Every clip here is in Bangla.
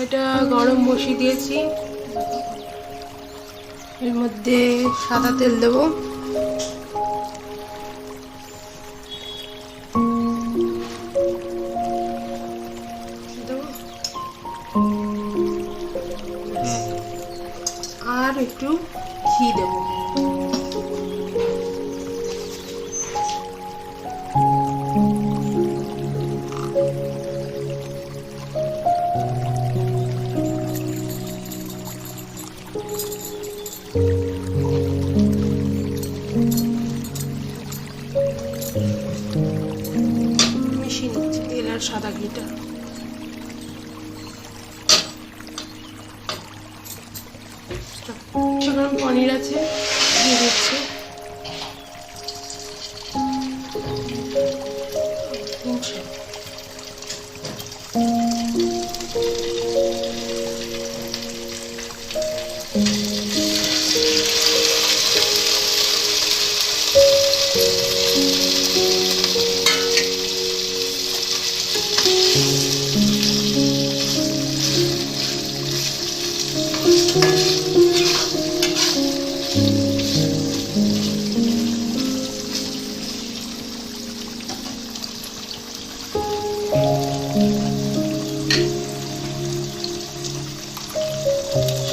কড়াইটা গরম বসিয়ে দিয়েছি, এর মধ্যে সাদা তেল দেবো। আর একটু ঘি দেবো। মিশিয়ে নিচ্ছি তেল আর সাদা ঘিটা। সেখানে পনির আছে, দিয়ে দিচ্ছি।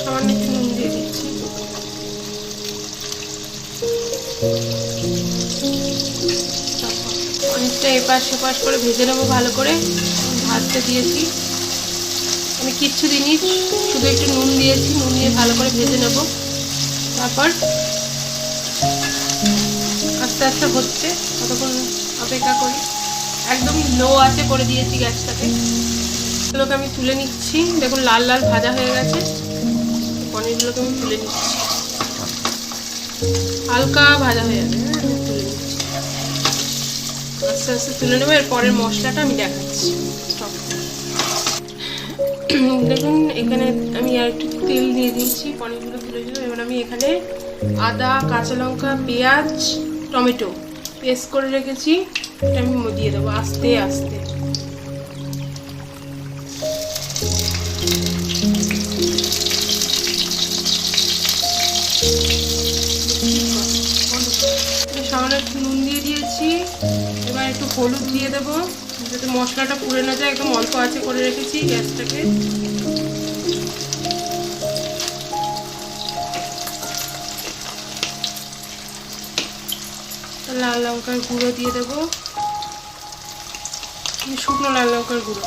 সামান্য একটু নুন দিয়ে দিচ্ছি। অনেকটা এপাশ সেপাশ করে ভেজে নেবো ভালো করে। ভাজতে দিয়েছি, আমি কিচ্ছু দিইনি, শুধু একটু নুন দিয়েছি। নুন দিয়ে ভালো করে ভেজে নেব। তারপর আস্তে আস্তে হচ্ছে, ততক্ষণ অপেক্ষা করি। একদম লো আঁচে করে দিয়েছি গ্যাসটাকে। এগুলোকে আমি তুলে নিচ্ছি। দেখুন লাল লাল ভাজা হয়ে গেছে। পনিরগুলোকে আমি তুলে নিচ্ছি, হালকা ভাজা হয়ে যাবে। আমি তুলে নিচ্ছি, আস্তে আস্তে তুলে নেবো। এর পরের মশলাটা আমি দেখাচ্ছি। দেখুন এখানে আমি আর একটু তেল দিয়ে দিয়েছি, পনিরগুলো তুলে দিলাম। এবার আমি এখানে আদা, কাঁচা লঙ্কা, পেঁয়াজ, টমেটো পেস্ট করে রেখেছি, এটা আমি দিয়ে দেবো আস্তে আস্তে। সামান্য একটু নুন দিয়ে দিয়েছি। এবার একটু হলুদ দিয়ে দেবো, যাতে মশলাটা পুড়ে না যায়। একদম অল্প আঁচে করে রেখেছি গ্যাসটাকে। লাল লঙ্কার গুঁড়ো দিয়ে দেবো, শুকনো লাল লঙ্কার গুঁড়ো।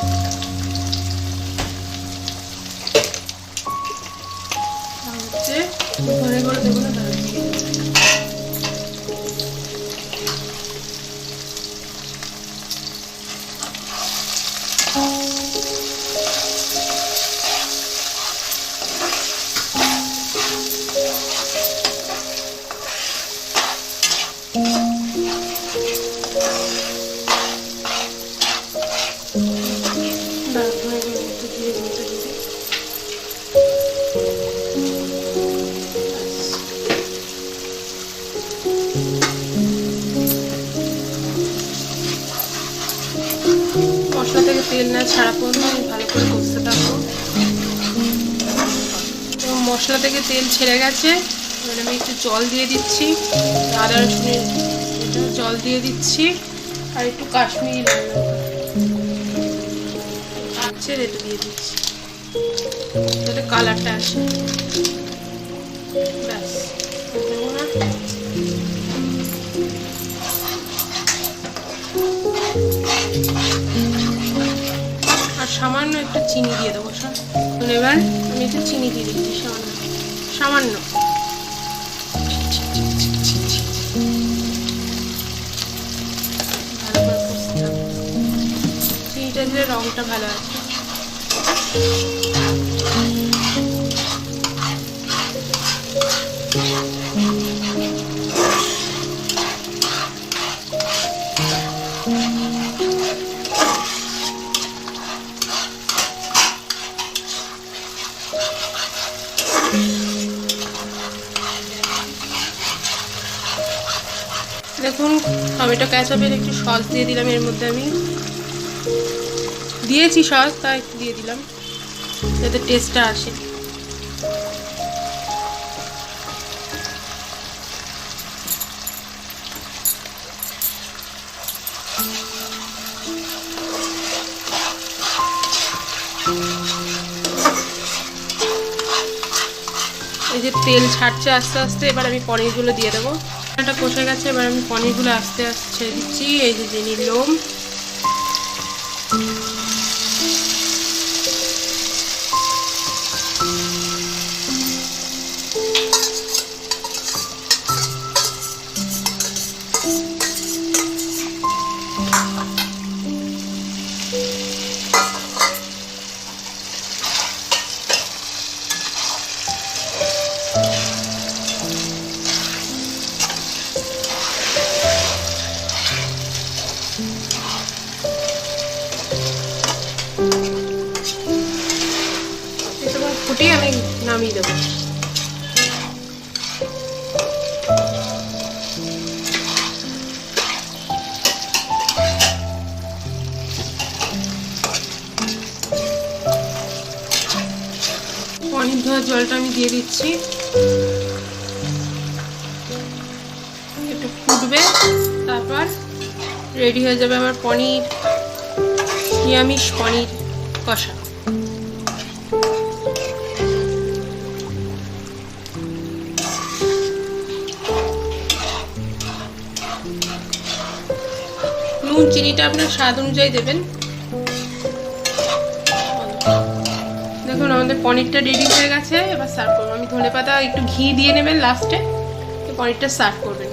হচ্ছে ঘরে ঘরে দেবো না, তাহলে দিয়ে দেবো। মশলা থেকে তেল না ছাড়া পর্যন্ত আমি ভালো করে কষতে থাকবো। এবং মশলা থেকে তেল ছেড়ে গেছে। এবার আমি একটু জল দিয়ে দিচ্ছি, আদা রসুনের জল দিয়ে দিচ্ছি, আর একটু কাশ্মীরি লাল লঙ্কা এটা দিয়ে দিচ্ছি, যাতে কালারটা আসে। ব্যাস, দেবো না। আর সামান্য একটু চিনি দিয়ে দেবো। এবার আমি একটু চিনি দিয়ে দিচ্ছি, সামান্য সামান্য। ভালো করে কষতে হবে, চিনিটা দিলে রঙটা ভালো আছে। দেখুন টমেটো কেচাপের একটু সস দিয়ে দিলাম। এর মধ্যে আমি দিয়েছি সস, তাই একটু দিয়ে দিলাম। যাতে টেস্টটা আসে। এই যে তেল ছাড়ছে আস্তে আস্তে, এবার আমি পনিরগুলো দিয়ে দেবো। এটা কষে গেছে, এবার আমি পনিরগুলো আস্তে আস্তে ছেড়ে দিচ্ছি। এই যে দিয়ে নিলাম। ফুটিয়ে আমি নামিয়ে দেবো। পনির ধোয়ার জলটা আমি দিয়ে দিচ্ছি, একটু ফুটবে, তারপর রেডি হয়ে যাবে আমার পনির, নিরামিষ পনির কষা। নুন চিনিটা আপনার স্বাদ অনুযায়ী দেবেন। দেখুন আমাদের পনিরটা রেডি হয়ে গেছে, এবার সার্ভ করবো। আমি ধনেপাতা একটু ঘি দিয়ে নেবেন লাস্টে, পনিরটা সার্ভ করবেন।